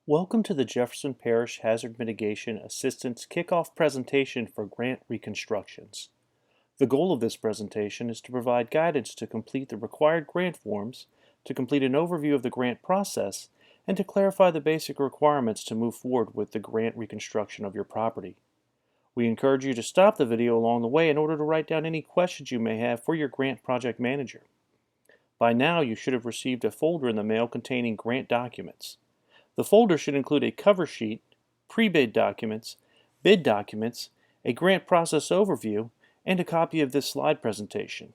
Welcome to the Jefferson Parish Hazard Mitigation Assistance Kickoff presentation for grant reconstructions. The goal of this presentation is to provide guidance to complete the required grant forms, to complete an overview of the grant process, and to clarify the basic requirements to move forward with the grant reconstruction of your property. We encourage you to stop the video along the way in order to write down any questions you may have for your grant project manager. By now, you should have received a folder in the mail containing grant documents. The folder should include a cover sheet, pre-bid documents, bid documents, a grant process overview, and a copy of this slide presentation.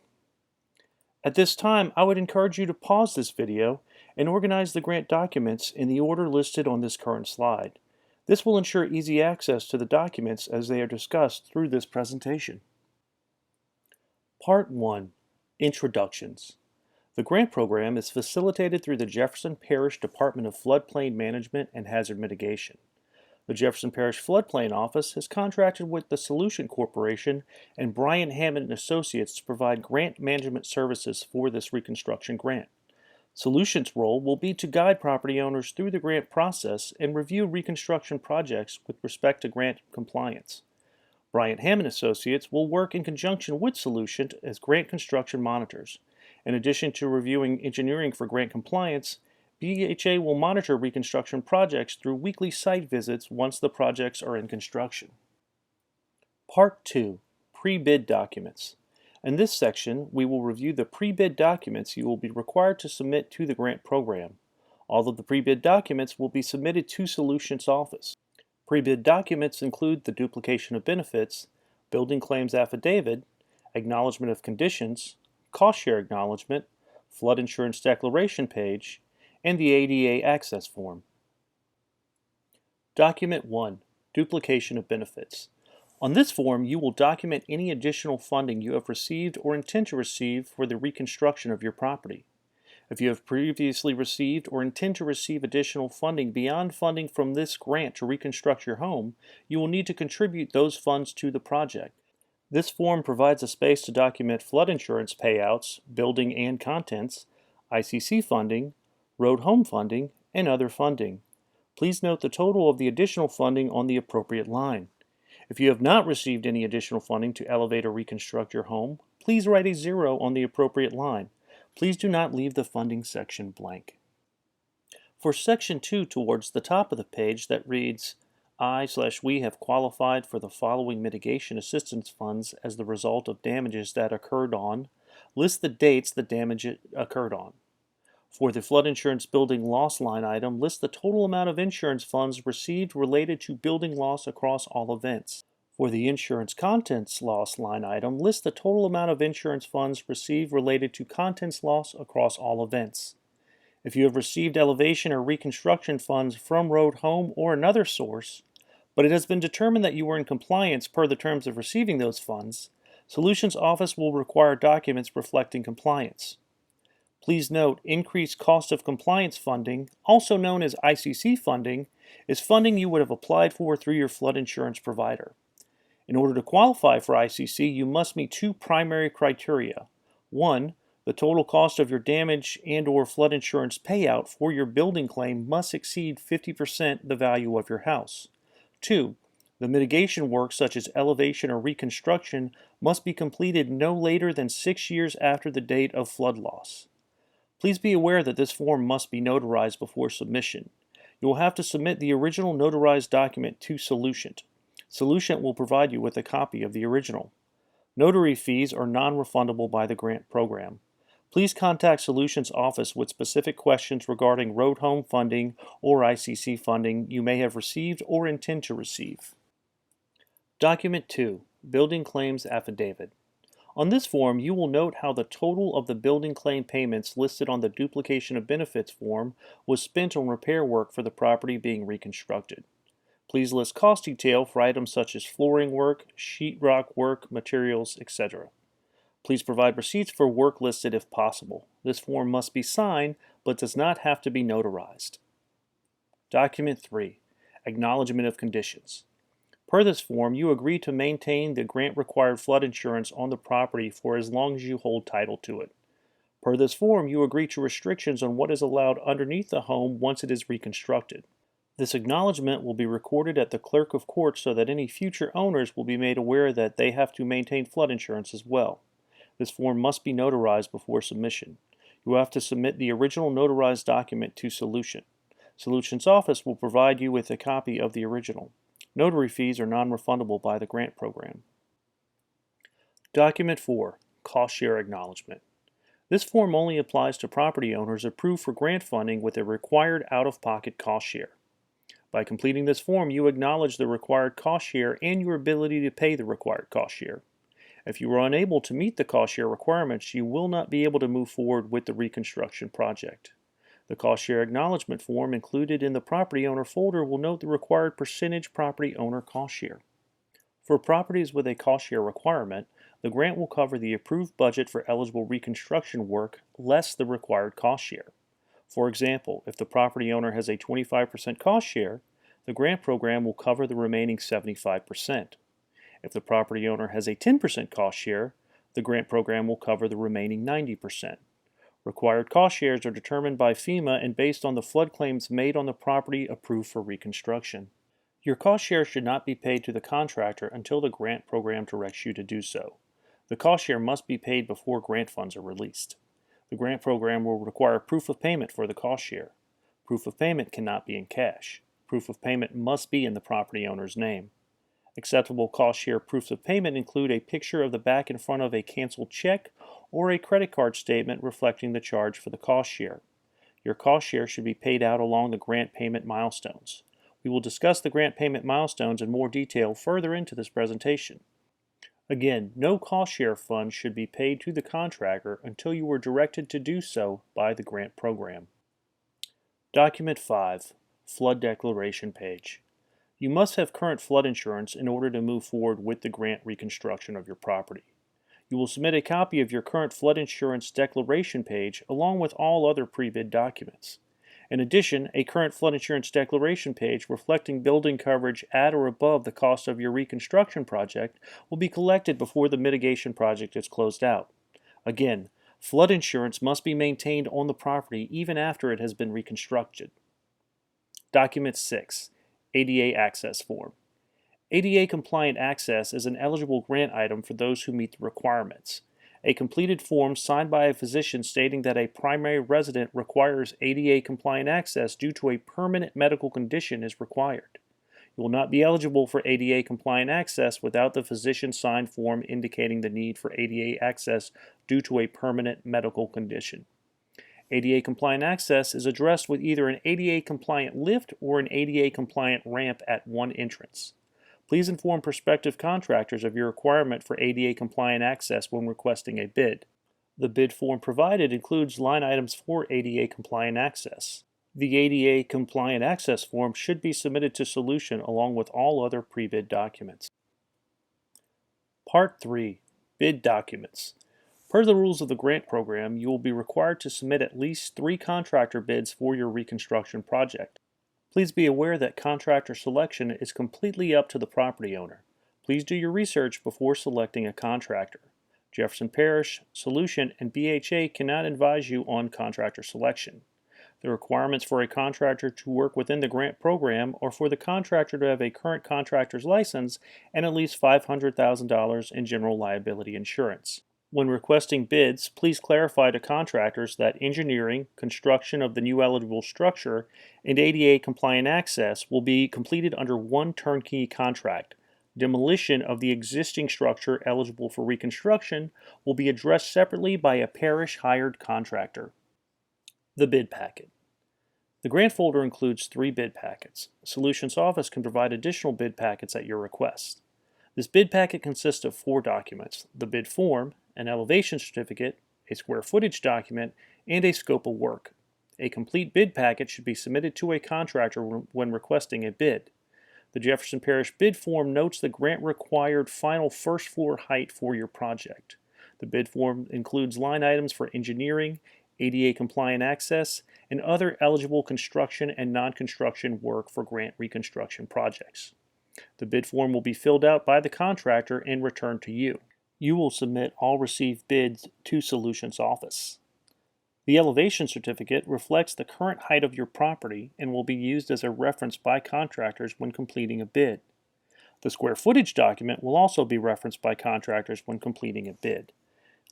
At this time, I would encourage you to pause this video and organize the grant documents in the order listed on this current slide. This will ensure easy access to the documents as they are discussed through this presentation. Part 1. Introductions. The grant program is facilitated through the Jefferson Parish Department of Floodplain Management and Hazard Mitigation. The Jefferson Parish Floodplain Office has contracted with the Solution Corporation and Bryant Hammond & Associates to provide grant management services for this reconstruction grant. Solution's role will be to guide property owners through the grant process and review reconstruction projects with respect to grant compliance. Bryant Hammond & Associates will work in conjunction with Solution as grant construction monitors. In addition to reviewing engineering for grant compliance, BHA will monitor reconstruction projects through weekly site visits once the projects are in construction. Part 2. Pre-bid documents. In this section, we will review the pre-bid documents you will be required to submit to the grant program. All of the pre-bid documents will be submitted to Solutions Office. Pre-bid documents include the duplication of benefits, building claims affidavit, acknowledgement of conditions, cost share acknowledgement, flood insurance declaration page, and the ADA access form. Document 1. Duplication of benefits. On this form, you will document any additional funding you have received or intend to receive for the reconstruction of your property. If you have previously received or intend to receive additional funding beyond funding from this grant to reconstruct your home, you will need to contribute those funds to the project. This form provides a space to document flood insurance payouts, building and contents, ICC funding, road home funding, and other funding. Please note the total of the additional funding on the appropriate line. If you have not received any additional funding to elevate or reconstruct your home, please write a 0 on the appropriate line. Please do not leave the funding section blank. For Section 2 towards the top of the page that reads, I/we have qualified for the following mitigation assistance funds as the result of damages that occurred on, list the dates the damage occurred on. For the flood insurance building loss line item, list the total amount of insurance funds received related to building loss across all events. For the insurance contents loss line item, list the total amount of insurance funds received related to contents loss across all events. If you have received elevation or reconstruction funds from road home or another source, but it has been determined that you are in compliance per the terms of receiving those funds, Solutions Office will require documents reflecting compliance. Please note, increased cost of compliance funding, also known as ICC funding, is funding you would have applied for through your flood insurance provider. In order to qualify for ICC, you must meet two primary criteria. 1. The total cost of your damage and/or flood insurance payout for your building claim must exceed 50% the value of your house. 2. The mitigation work such as elevation or reconstruction must be completed no later than 6 years after the date of flood loss. Please be aware that this form must be notarized before submission. You will have to submit the original notarized document to Solution. Solution will provide you with a copy of the original. Notary fees are non-refundable by the grant program. Please contact Solutions Office with specific questions regarding road home funding or ICC funding you may have received or intend to receive. Document 2. Building Claims Affidavit. On this form, you will note how the total of the building claim payments listed on the duplication of benefits form was spent on repair work for the property being reconstructed. Please list cost detail for items such as flooring work, sheetrock work, materials, etc. Please provide receipts for work listed if possible. This form must be signed, but does not have to be notarized. Document 3. Acknowledgement of conditions. Per this form, you agree to maintain the grant-required flood insurance on the property for as long as you hold title to it. Per this form, you agree to restrictions on what is allowed underneath the home once it is reconstructed. This acknowledgement will be recorded at the clerk of court so that any future owners will be made aware that they have to maintain flood insurance as well. This form must be notarized before submission. You will have to submit the original notarized document to Solution. Solution's office will provide you with a copy of the original. Notary fees are non-refundable by the grant program. Document 4. Cost Share Acknowledgement. This form only applies to property owners approved for grant funding with a required out-of-pocket cost share. By completing this form, you acknowledge the required cost share and your ability to pay the required cost share. If you are unable to meet the cost share requirements, you will not be able to move forward with the reconstruction project. The cost share acknowledgement form included in the property owner folder will note the required percentage property owner cost share. For properties with a cost share requirement, the grant will cover the approved budget for eligible reconstruction work less the required cost share. For example, if the property owner has a 25% cost share, the grant program will cover the remaining 75%. If the property owner has a 10% cost share, the grant program will cover the remaining 90%. Required cost shares are determined by FEMA and based on the flood claims made on the property approved for reconstruction. Your cost share should not be paid to the contractor until the grant program directs you to do so. The cost share must be paid before grant funds are released. The grant program will require proof of payment for the cost share. Proof of payment cannot be in cash. Proof of payment must be in the property owner's name. Acceptable cost share proofs of payment include a picture of the back and front of a canceled check or a credit card statement reflecting the charge for the cost share. Your cost share should be paid out along the grant payment milestones. We will discuss the grant payment milestones in more detail further into this presentation. Again, no cost share funds should be paid to the contractor until you are directed to do so by the grant program. Document 5. Flood Declaration Page. You must have current flood insurance in order to move forward with the grant reconstruction of your property. You will submit a copy of your current flood insurance declaration page along with all other pre-bid documents. In addition, a current flood insurance declaration page reflecting building coverage at or above the cost of your reconstruction project will be collected before the mitigation project is closed out. Again, flood insurance must be maintained on the property even after it has been reconstructed. Document 6. ADA Access Form. ADA compliant access is an eligible grant item for those who meet the requirements. A completed form signed by a physician stating that a primary resident requires ADA compliant access due to a permanent medical condition is required. You will not be eligible for ADA compliant access without the physician signed form indicating the need for ADA access due to a permanent medical condition. ADA compliant access is addressed with either an ADA compliant lift or an ADA compliant ramp at one entrance. Please inform prospective contractors of your requirement for ADA compliant access when requesting a bid. The bid form provided includes line items for ADA compliant access. The ADA compliant access form should be submitted to Solution along with all other pre-bid documents. Part 3. Bid Documents. Per the rules of the grant program, you will be required to submit at least 3 contractor bids for your reconstruction project. Please be aware that contractor selection is completely up to the property owner. Please do your research before selecting a contractor. Jefferson Parish, Solution, and BHA cannot advise you on contractor selection. The requirements for a contractor to work within the grant program are for the contractor to have a current contractor's license and at least $500,000 in general liability insurance. When requesting bids, please clarify to contractors that engineering, construction of the new eligible structure, and ADA compliant access will be completed under one turnkey contract. Demolition of the existing structure eligible for reconstruction will be addressed separately by a parish hired contractor. The bid packet. The grant folder includes 3 bid packets. Solutions Office can provide additional bid packets at your request. This bid packet consists of 4 documents: the bid form, an elevation certificate, a square footage document, and a scope of work. A complete bid packet should be submitted to a contractor when requesting a bid. The Jefferson Parish bid form notes the grant required final first floor height for your project. The bid form includes line items for engineering, ADA compliant access, and other eligible construction and non-construction work for grant reconstruction projects. The bid form will be filled out by the contractor and returned to you. You will submit all received bids to Solutions Office. The elevation certificate reflects the current height of your property and will be used as a reference by contractors when completing a bid. The square footage document will also be referenced by contractors when completing a bid.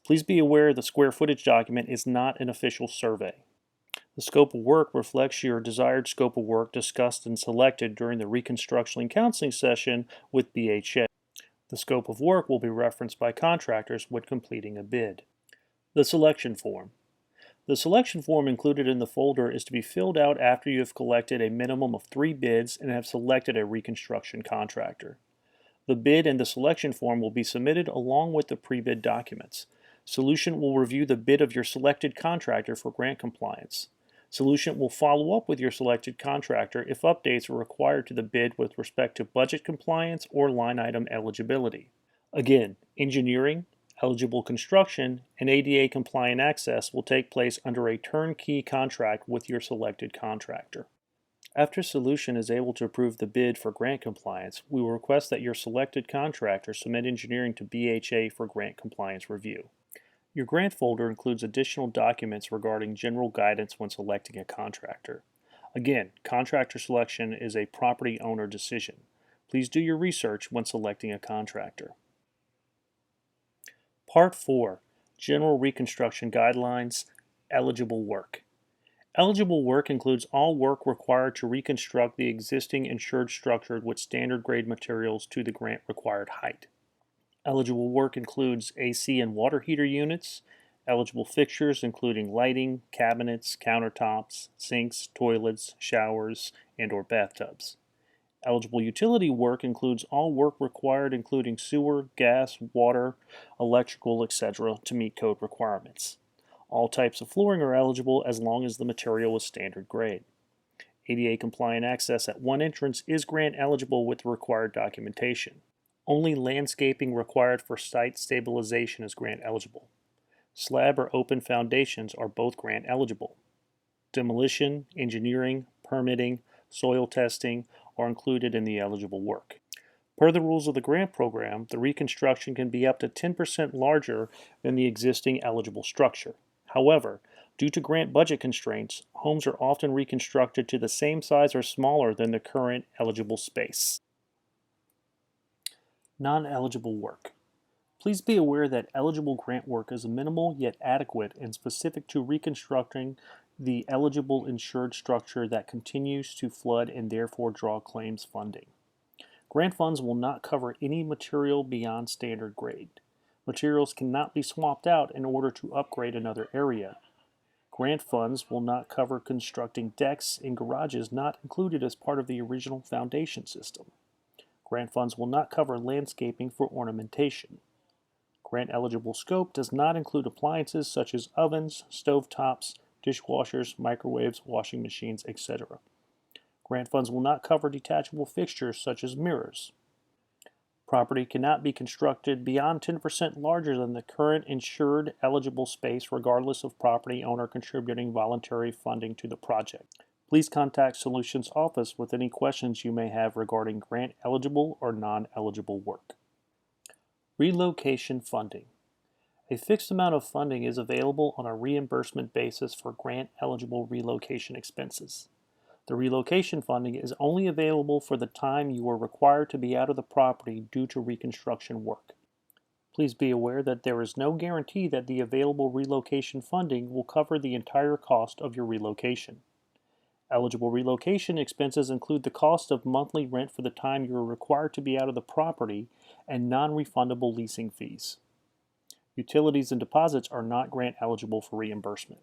Please be aware the square footage document is not an official survey. The scope of work reflects your desired scope of work discussed and selected during the Reconstruction and Counseling session with BHA. The scope of work will be referenced by contractors when completing a bid. The selection form. The selection form included in the folder is to be filled out after you have collected a minimum of 3 bids and have selected a reconstruction contractor. The bid and the selection form will be submitted along with the pre-bid documents. Solution will review the bid of your selected contractor for grant compliance. Solution will follow up with your selected contractor if updates are required to the bid with respect to budget compliance or line item eligibility. Again, engineering, eligible construction, and ADA compliant access will take place under a turnkey contract with your selected contractor. After Solution is able to approve the bid for grant compliance, we will request that your selected contractor submit engineering to BHA for grant compliance review. Your grant folder includes additional documents regarding general guidance when selecting a contractor. Again, contractor selection is a property owner decision. Please do your research when selecting a contractor. Part 4. General Reconstruction Guidelines. Eligible work. Eligible work includes all work required to reconstruct the existing insured structure with standard grade materials to the grant required height. Eligible work includes AC and water heater units, eligible fixtures including lighting, cabinets, countertops, sinks, toilets, showers, and/or bathtubs. Eligible utility work includes all work required including sewer, gas, water, electrical, etc. to meet code requirements. All types of flooring are eligible as long as the material is standard grade. ADA compliant access at one entrance is grant eligible with the required documentation. Only landscaping required for site stabilization is grant eligible. Slab or open foundations are both grant eligible. Demolition, engineering, permitting, soil testing are included in the eligible work. Per the rules of the grant program, the reconstruction can be up to 10% larger than the existing eligible structure. However, due to grant budget constraints, homes are often reconstructed to the same size or smaller than the current eligible space. Non-eligible work. Please be aware that eligible grant work is minimal yet adequate and specific to reconstructing the eligible insured structure that continues to flood and therefore draw claims funding. Grant funds will not cover any material beyond standard grade. Materials cannot be swapped out in order to upgrade another area. Grant funds will not cover constructing decks in garages not included as part of the original foundation system. Grant funds will not cover landscaping for ornamentation. Grant-eligible scope does not include appliances such as ovens, stovetops, dishwashers, microwaves, washing machines, etc. Grant funds will not cover detachable fixtures such as mirrors. Property cannot be constructed beyond 10% larger than the current insured eligible space regardless of property owner contributing voluntary funding to the project. Please contact Solutions Office with any questions you may have regarding grant-eligible or non-eligible work. Relocation funding. A fixed amount of funding is available on a reimbursement basis for grant-eligible relocation expenses. The relocation funding is only available for the time you are required to be out of the property due to reconstruction work. Please be aware that there is no guarantee that the available relocation funding will cover the entire cost of your relocation. Eligible relocation expenses include the cost of monthly rent for the time you are required to be out of the property and non-refundable leasing fees. Utilities and deposits are not grant eligible for reimbursement.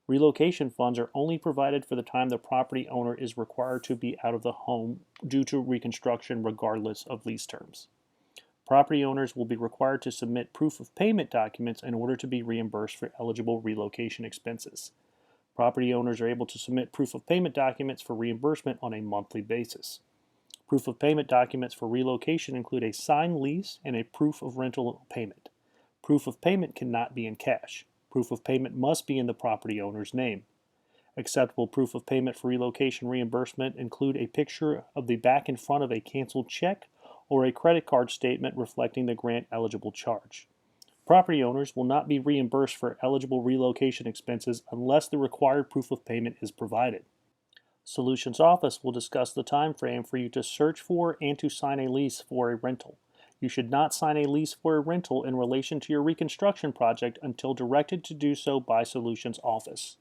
Relocation funds are only provided for the time the property owner is required to be out of the home due to reconstruction regardless of lease terms. Property owners will be required to submit proof of payment documents in order to be reimbursed for eligible relocation expenses. Property owners are able to submit proof of payment documents for reimbursement on a monthly basis. Proof of payment documents for relocation include a signed lease and a proof of rental payment. Proof of payment cannot be in cash. Proof of payment must be in the property owner's name. Acceptable proof of payment for relocation reimbursement include a picture of the back and front of a canceled check or a credit card statement reflecting the grant eligible charge. Property owners will not be reimbursed for eligible relocation expenses unless the required proof of payment is provided. Solutions Office will discuss the time frame for you to search for and to sign a lease for a rental. You should not sign a lease for a rental in relation to your reconstruction project until directed to do so by Solutions Office.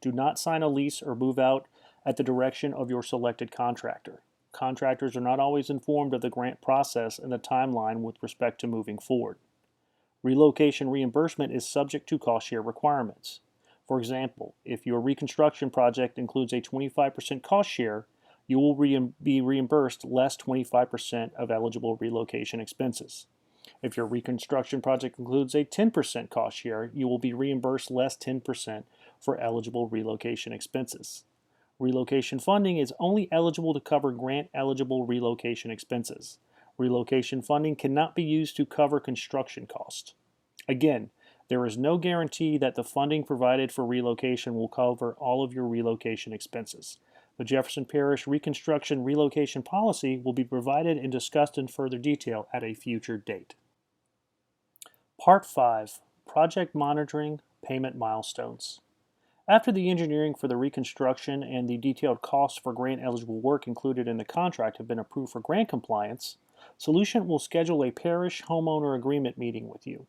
Do not sign a lease or move out at the direction of your selected contractor. Contractors are not always informed of the grant process and the timeline with respect to moving forward. Relocation reimbursement is subject to cost share requirements. For example, if your reconstruction project includes a 25% cost share, you will be reimbursed less 25% of eligible relocation expenses. If your reconstruction project includes a 10% cost share, you will be reimbursed less 10% for eligible relocation expenses. Relocation funding is only eligible to cover grant-eligible relocation expenses. Relocation funding cannot be used to cover construction costs. Again, there is no guarantee that the funding provided for relocation will cover all of your relocation expenses. The Jefferson Parish Reconstruction Relocation Policy will be provided and discussed in further detail at a future date. Part 5. Project Monitoring, Payment Milestones. After the engineering for the reconstruction and the detailed costs for grant-eligible work included in the contract have been approved for grant compliance, Solution will schedule a parish homeowner agreement meeting with you.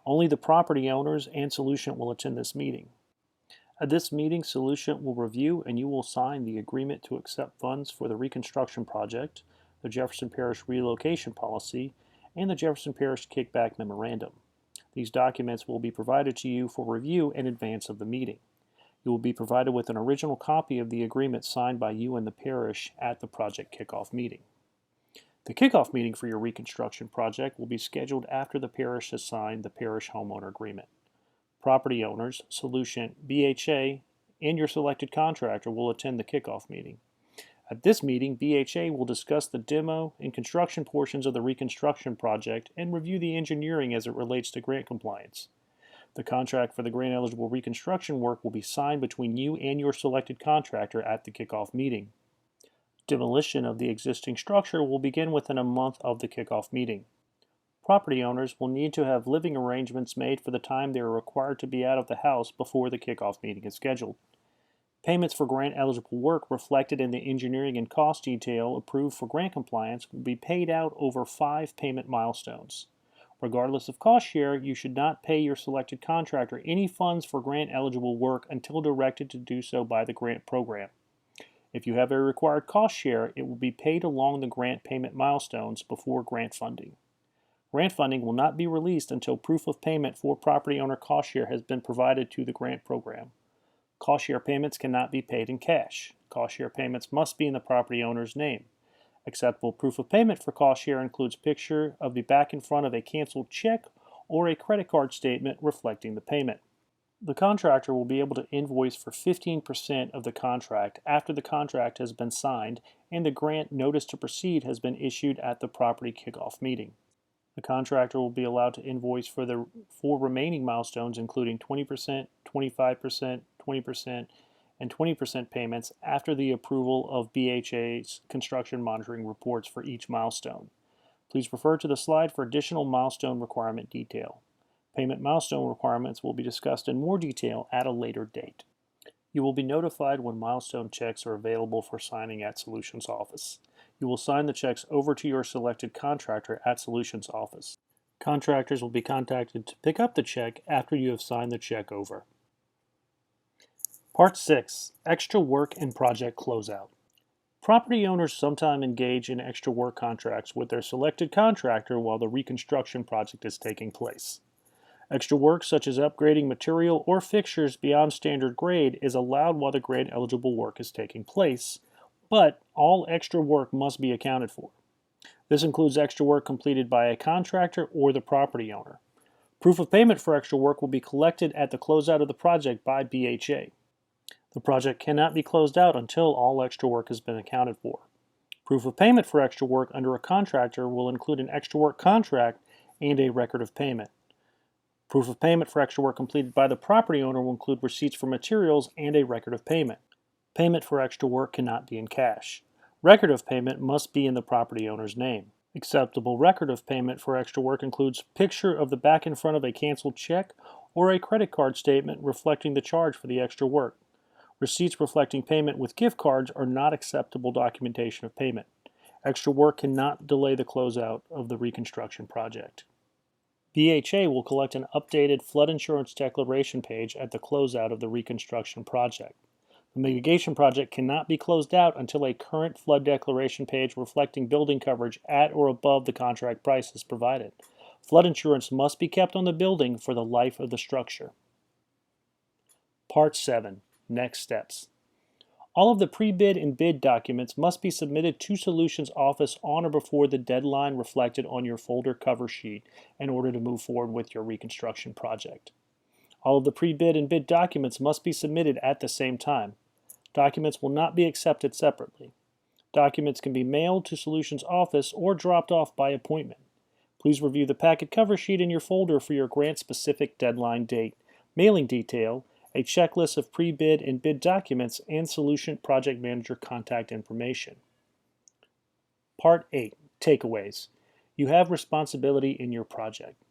Only the property owners and Solution will attend this meeting. At this meeting, Solution will review and you will sign the agreement to accept funds for the reconstruction project, the Jefferson Parish Relocation Policy, and the Jefferson Parish Kickback Memorandum. These documents will be provided to you for review in advance of the meeting. You will be provided with an original copy of the agreement signed by you and the parish at the project kickoff meeting. The kickoff meeting for your reconstruction project will be scheduled after the parish has signed the parish homeowner agreement. Property owners, Solution, BHA, and your selected contractor will attend the kickoff meeting. At this meeting, BHA will discuss the demo and construction portions of the reconstruction project and review the engineering as it relates to grant compliance. The contract for the grant-eligible reconstruction work will be signed between you and your selected contractor at the kickoff meeting. Demolition of the existing structure will begin within a month of the kickoff meeting. Property owners will need to have living arrangements made for the time they are required to be out of the house before the kickoff meeting is scheduled. Payments for grant-eligible work reflected in the engineering and cost detail approved for grant compliance will be paid out over 5 payment milestones. Regardless of cost share, you should not pay your selected contractor any funds for grant-eligible work until directed to do so by the grant program. If you have a required cost share, it will be paid along the grant payment milestones before grant funding. Grant funding will not be released until proof of payment for property owner cost share has been provided to the grant program. Cost share payments cannot be paid in cash. Cost share payments must be in the property owner's name. Acceptable proof of payment for cost share includes picture of the back and front of a canceled check or a credit card statement reflecting the payment. The contractor will be able to invoice for 15% of the contract after the contract has been signed and the grant notice to proceed has been issued at the property kickoff meeting. The contractor will be allowed to invoice for the 4 remaining milestones, including 20%, 25%, 20%, and 20% payments after the approval of BHA's construction monitoring reports for each milestone. Please refer to the slide for additional milestone requirement detail. Payment milestone requirements will be discussed in more detail at a later date. You will be notified when milestone checks are available for signing at Solutions Office. You will sign the checks over to your selected contractor at Solutions Office. Contractors will be contacted to pick up the check after you have signed the check over. Part 6. Extra Work and Project Closeout. Property owners sometimes engage in extra work contracts with their selected contractor while the reconstruction project is taking place. Extra work such as upgrading material or fixtures beyond standard grade is allowed while the grant-eligible work is taking place, but all extra work must be accounted for. This includes extra work completed by a contractor or the property owner. Proof of payment for extra work will be collected at the closeout of the project by BHA. The project cannot be closed out until all extra work has been accounted for. Proof of payment for extra work under a contractor will include an extra work contract and a record of payment. Proof of payment for extra work completed by the property owner will include receipts for materials and a record of payment. Payment for extra work cannot be in cash. Record of payment must be in the property owner's name. Acceptable record of payment for extra work includes picture of the back and front of a canceled check or a credit card statement reflecting the charge for the extra work. Receipts reflecting payment with gift cards are not acceptable documentation of payment. Extra work cannot delay the closeout of the reconstruction project. BHA will collect an updated flood insurance declaration page at the closeout of the reconstruction project. The mitigation project cannot be closed out until a current flood declaration page reflecting building coverage at or above the contract price is provided. Flood insurance must be kept on the building for the life of the structure. Part 7. Next steps. All of the pre-bid and bid documents must be submitted to Solutions Office on or before the deadline reflected on your folder cover sheet in order to move forward with your reconstruction project. All of the pre-bid and bid documents must be submitted at the same time. Documents will not be accepted separately. Documents can be mailed to Solutions Office or dropped off by appointment. Please review the packet cover sheet in your folder for your grant-specific deadline date, mailing detail, a checklist of pre-bid and bid documents, and Solution Project Manager contact information. Part 8. Takeaways. You have responsibility in your project.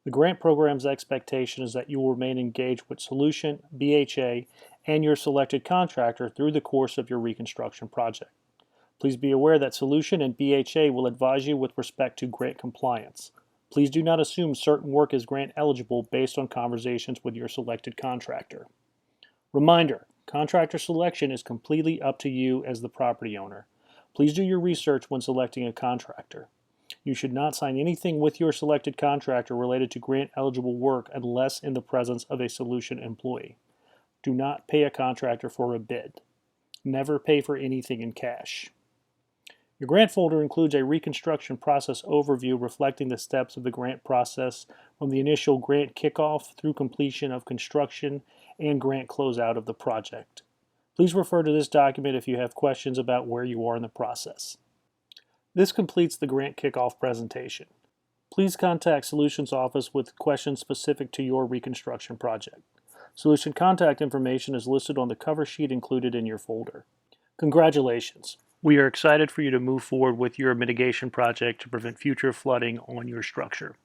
The grant program's expectation is that you will remain engaged with Solution, BHA, and your selected contractor through the course of your reconstruction project. Please be aware that Solution and BHA will advise you with respect to grant compliance. Please do not assume certain work is grant eligible based on conversations with your selected contractor. Reminder, contractor selection is completely up to you as the property owner. Please do your research when selecting a contractor. You should not sign anything with your selected contractor related to grant eligible work unless in the presence of a Solution employee. Do not pay a contractor for a bid. Never pay for anything in cash. Your grant folder includes a reconstruction process overview reflecting the steps of the grant process from the initial grant kickoff through completion of construction and grant closeout of the project. Please refer to this document if you have questions about where you are in the process. This completes the grant kickoff presentation. Please contact Solutions Office with questions specific to your reconstruction project. Solution contact information is listed on the cover sheet included in your folder. Congratulations! We are excited for you to move forward with your mitigation project to prevent future flooding on your structure.